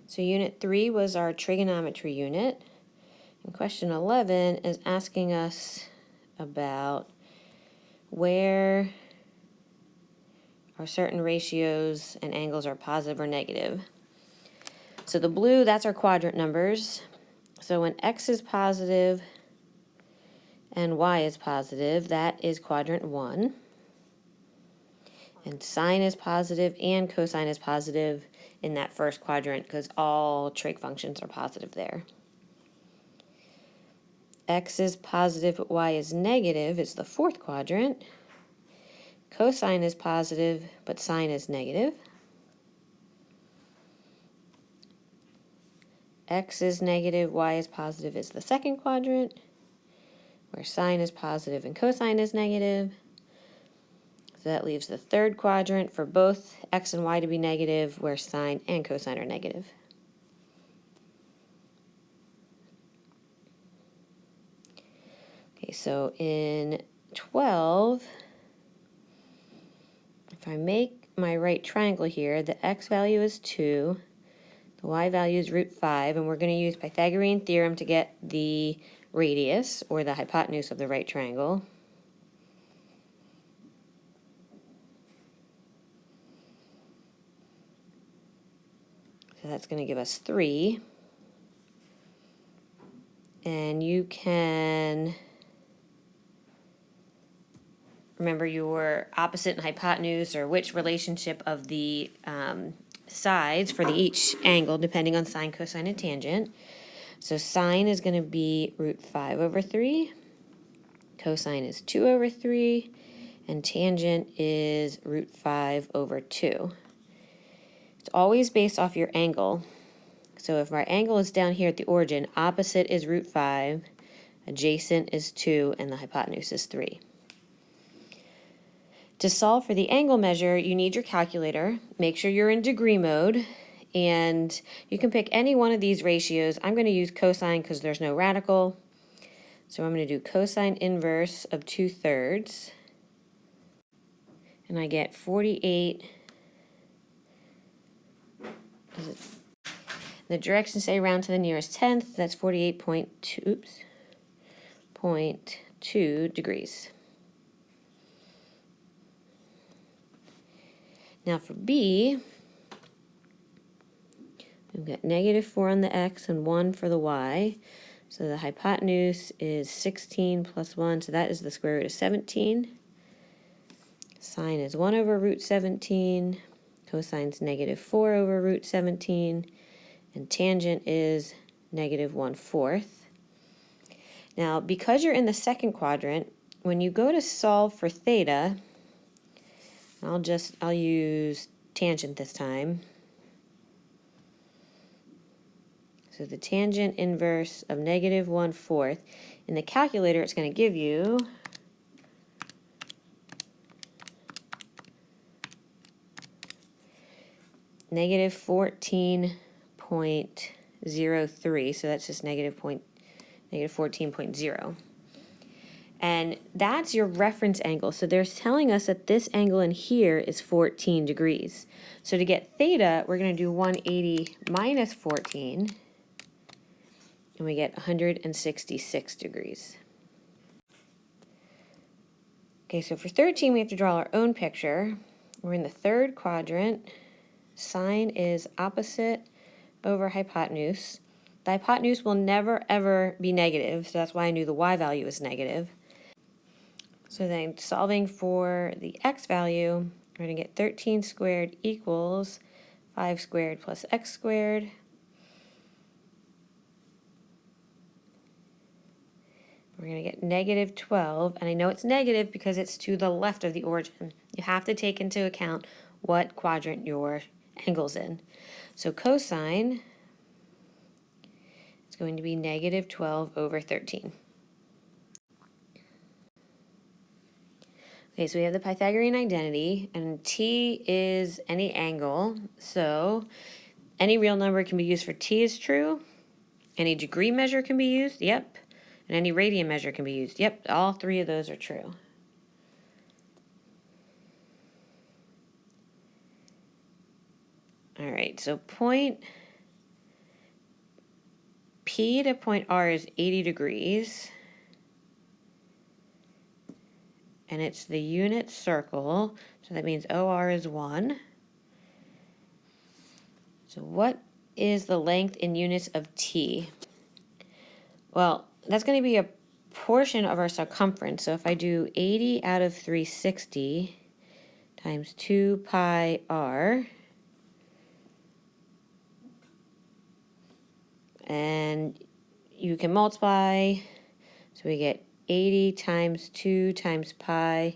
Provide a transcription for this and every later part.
So unit 3 was our trigonometry unit. And question 11 is asking us about where are certain ratios and angles are positive or negative. So the blue, that's our quadrant numbers. So when x is positive and y is positive, that is quadrant 1. And sine is positive and cosine is positive in that first quadrant because all trig functions are positive there. X is positive but y is negative is the fourth quadrant. Cosine is positive but sine is negative. X is negative, y is positive is the second quadrant, where sine is positive and cosine is negative. So that leaves the third quadrant for both x and y to be negative, where sine and cosine are negative. Okay, so in 12, if I make my right triangle here, the x value is 2, the y value is root 5, and we're going to use Pythagorean theorem to get the radius, or the hypotenuse of the right triangle. So that's going to give us 3. And you can remember your opposite and hypotenuse, or which relationship of the sides for each angle, depending on sine, cosine, and tangent. So sine is going to be root 5 over 3. Cosine is 2 over 3. And tangent is root 5 over 2. It's always based off your angle. So if our angle is down here at the origin, opposite is root 5, adjacent is 2, and the hypotenuse is 3. To solve for the angle measure, you need your calculator. Make sure you're in degree mode, and you can pick any one of these ratios. I'm going to use cosine because there's no radical. So I'm going to do cosine inverse of 2/3, and I get 48. The directions say round to the nearest tenth. That's 48.2 degrees. Now for B, we've got -4 on the x and 1 for the y. So the hypotenuse is 16 plus 1, so that is the square root of 17. Sine is 1 over root 17. Cosine's -4 over root 17. And tangent is -1/4. Now, because you're in the second quadrant, when you go to solve for theta, I'll use tangent this time. So the tangent inverse of -1/4. In the calculator, it's going to give you -14.03, so that's just -14.0. And that's your reference angle. So they're telling us that this angle in here is 14 degrees. So to get theta, we're going to do 180 minus 14, and we get 166 degrees. Okay, so for 13, we have to draw our own picture. We're in the third quadrant. Sine is opposite over hypotenuse. The hypotenuse will never, ever be negative, so that's why I knew the y value is negative. So then solving for the x value, we're going to get 13 squared equals 5 squared plus x squared. We're going to get -12, and I know it's negative because it's to the left of the origin. You have to take into account what quadrant your angle's in. So cosine is going to be -12 over 13. Okay, so we have the Pythagorean identity, and t is any angle, so any real number can be used for t is true. Any degree measure can be used, yep. And any radian measure can be used, yep. All three of those are true. All right, so point P to point R is 80 degrees. And it's the unit circle, so that means OR is 1. So what is the length in units of T? Well, that's going to be a portion of our circumference. So if I do 80 out of 360 times 2 pi r, and you can multiply, so we get 80 times 2 times pi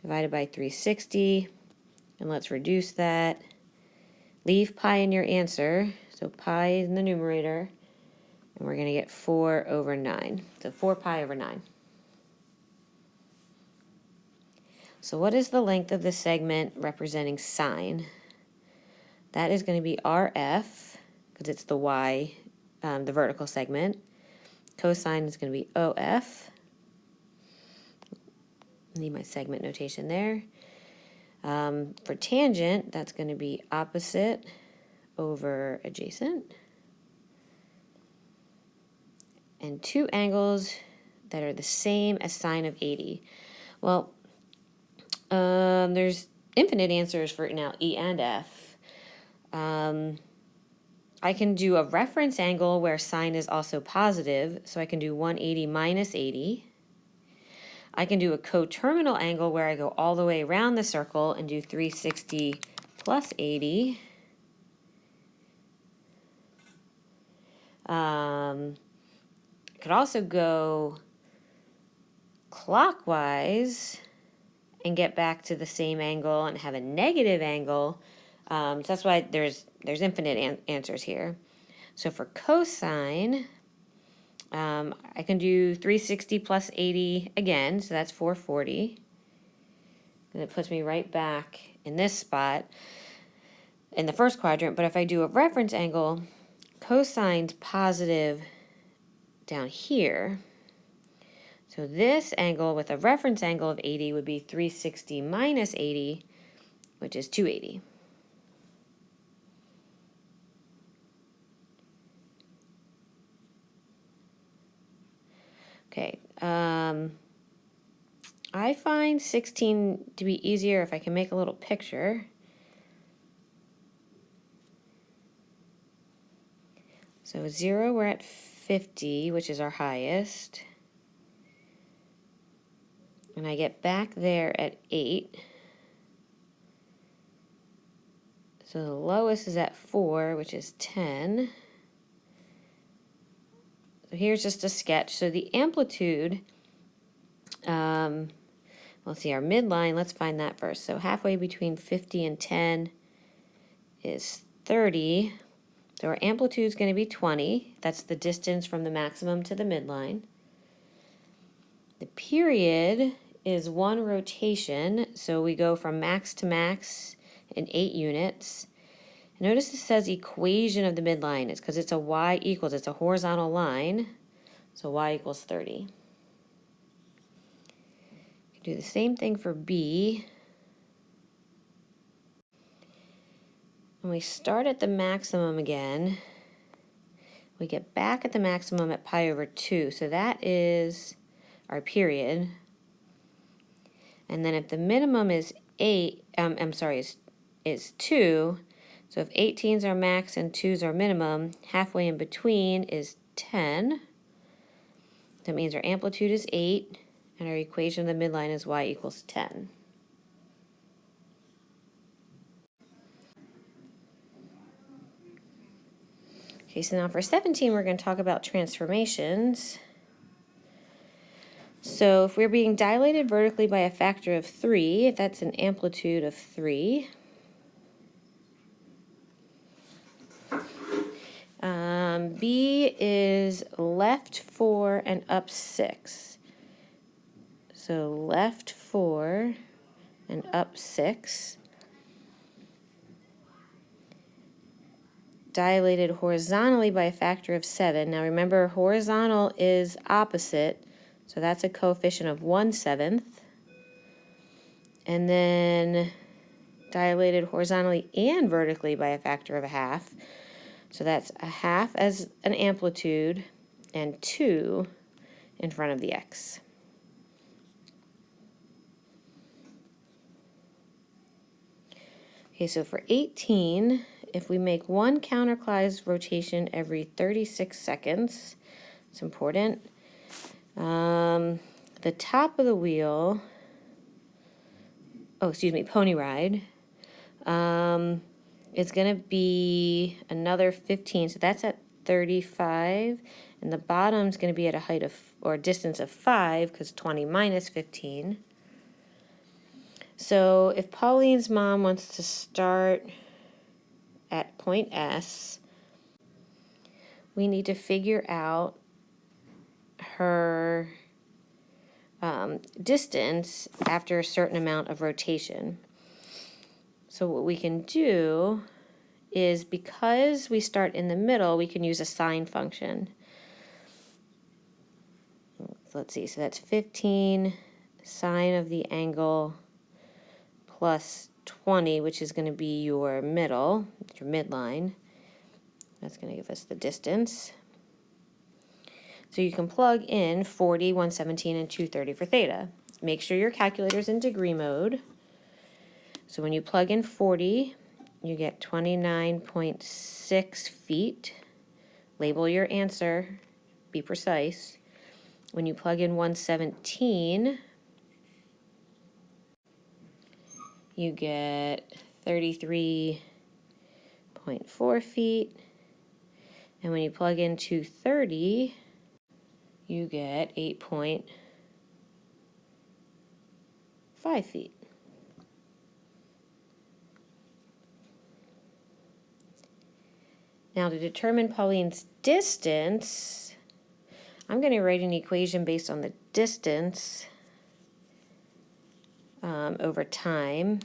divided by 360, and let's reduce that. Leave pi in your answer, so pi is in the numerator, and we're going to get 4 over 9, so 4 pi over 9. So what is the length of the segment representing sine? That is going to be RF, because it's the Y, the vertical segment. Cosine is going to be OF. Need my segment notation there. For tangent, that's going to be opposite over adjacent. And two angles that are the same as sine of 80. Well, there's infinite answers for now E and F. I can do a reference angle where sine is also positive, so I can do 180 minus 80. I can do a coterminal angle where I go all the way around the circle and do 360 plus 80. Could also go clockwise and get back to the same angle and have a negative angle. So that's why there's infinite answers here. So for cosine, I can do 360 plus 80 again, so that's 440. And it puts me right back in this spot in the first quadrant. But if I do a reference angle, cosine's positive down here. So this angle with a reference angle of 80 would be 360 minus 80, which is 280. Okay, I find 16 to be easier if I can make a little picture. So 0, we're at 50, which is our highest. And I get back there at 8. So the lowest is at 4, which is 10. So here's just a sketch. So the amplitude, let's see, our midline, let's find that first. So halfway between 50 and 10 is 30. So our amplitude is going to be 20. That's the distance from the maximum to the midline. The period is 1 rotation, so we go from max to max in 8 units. Notice it says equation of the midline. It's because it's a y equals, it's a horizontal line, so y equals 30. Do the same thing for B. When we start at the maximum again, we get back at the maximum at pi over 2, so that is our period. And then if the minimum is 8, is 2, so if 18 is our max and 2 is our minimum, halfway in between is 10. That means our amplitude is 8, and our equation of the midline is y equals 10. Okay, so now for 17, we're going to talk about transformations. So if we're being dilated vertically by a factor of 3, that's an amplitude of 3. B is left 4 and up 6. So left 4 and up 6. Dilated horizontally by a factor of 7. Now remember, horizontal is opposite, so that's a coefficient of 1/7. And then dilated horizontally and vertically by a factor of 1/2. So that's a half as an amplitude and 2 in front of the x. Okay, so for 18, if we make one counterclockwise rotation every 36 seconds, it's important. The top of the wheel, pony ride, is going to be another 15, so that's at 35, and the bottom's going to be at a height of, or distance of 5, because 20 minus 15. So if Pauline's mom wants to start at point S, we need to figure out her distance after a certain amount of rotation. So what we can do is, because we start in the middle, we can use a sine function. So let's see, so that's 15 sine of the angle plus 20, which is going to be your middle, your midline. That's going to give us the distance. So you can plug in 40, 117, and 230 for theta. Make sure your calculator's in degree mode. So when you plug in 40, you get 29.6 feet. Label your answer, be precise. When you plug in 117, you get 33.4 feet. And when you plug in 230, you get 8.5 feet. Now to determine Pauline's distance, I'm going to write an equation based on the distance over time.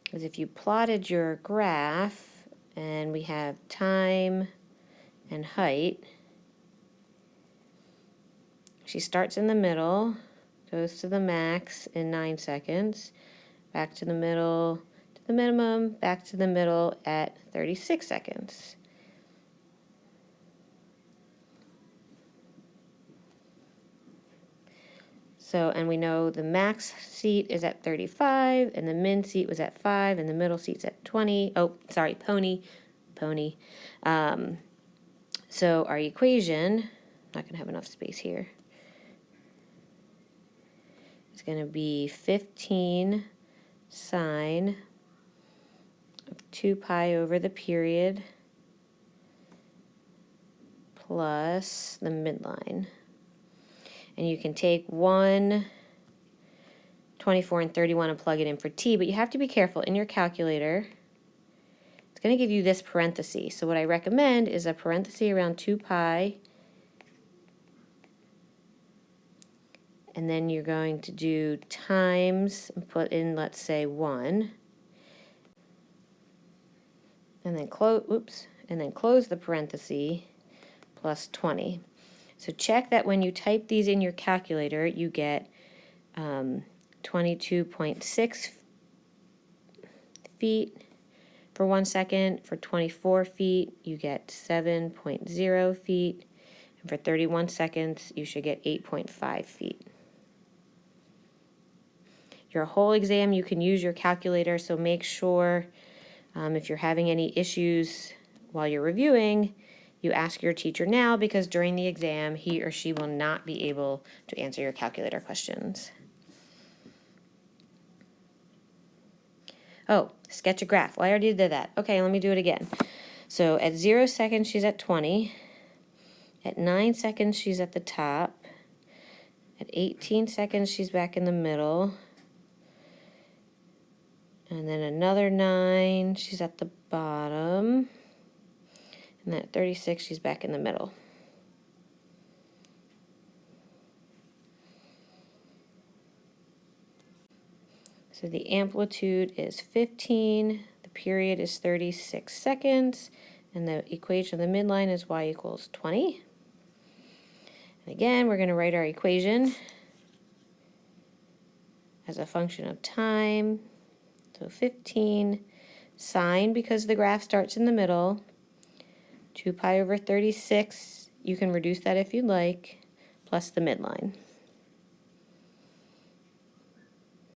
Because if you plotted your graph and we have time and height, she starts in the middle, goes to the max in 9 seconds, back to the middle, to the minimum, back to the middle at 36 seconds. So, and we know the max seat is at 35, and the min seat was at 5, and the middle seat's at 20. Oh, sorry, pony. So our equation, I'm not going to have enough space here. It's going to be 15 sine of 2 pi over the period plus the midline. And you can take 1, 24, and 31 and plug it in for t, but you have to be careful. In your calculator, it's going to give you this parenthesis. So what I recommend is a parenthesis around 2 pi, and then you're going to do times and put in, let's say, 1, and then close the parenthesis plus 20. So check that when you type these in your calculator, you get 22.6 feet for 1 second. For 24 feet, you get 7.0 feet. And for 31 seconds, you should get 8.5 feet. Your whole exam, you can use your calculator, so make sure if you're having any issues while you're reviewing, you ask your teacher now, because during the exam, he or she will not be able to answer your calculator questions. Oh, sketch a graph. Well, I already did that. Okay, let me do it again. So at 0 seconds, she's at 20. At 9 seconds, she's at the top. At 18 seconds, she's back in the middle. And then another 9, she's at the bottom. And then at 36, she's back in the middle. So the amplitude is 15, the period is 36 seconds, and the equation of the midline is y equals 20. And again, we're going to write our equation as a function of time. So 15 Sine, because the graph starts in the middle, 2 pi over 36, you can reduce that if you'd like, plus the midline.